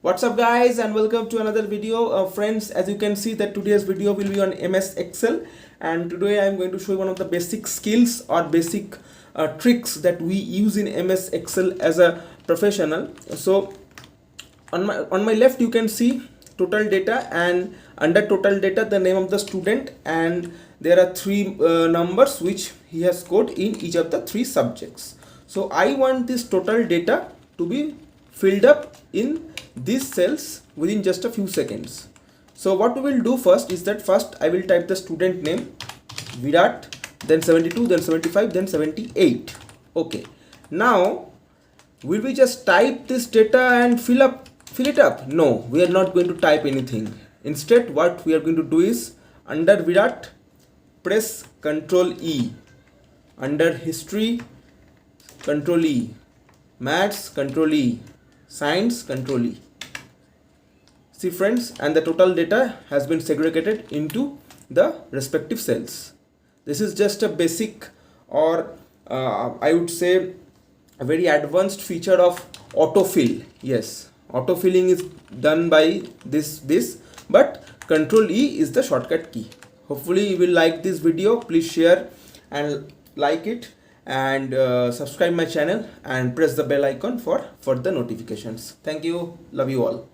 What's up guys, and welcome to another video. Friends, as you can see that today's video will be on MS Excel, and today I am going to show you one of the basic skills or basic tricks that we use in MS Excel as a professional. So on my left you can see total data, and under total data the name of the student, and there are three numbers which he has scored in each of the three subjects. So I want this total data to be filled up in these cells within just a few seconds. So what we will do first is that first I will type the student name Virat, then 72, then 75, then 78. Okay, now will we just type this data and fill it up? No, we are not going to type anything. Instead what we are going to do is, under Virat press Ctrl E, under history Ctrl E, maths Ctrl E, science Ctrl E. See friends, and the total data has been segregated into the respective cells. This is just a basic, or I would say a very advanced feature of autofill. Yes, autofilling is done by this, but Ctrl E is the shortcut key. Hopefully you will like this video. Please share and like it, and subscribe my channel and press the bell icon for further notifications. Thank you. Love you all.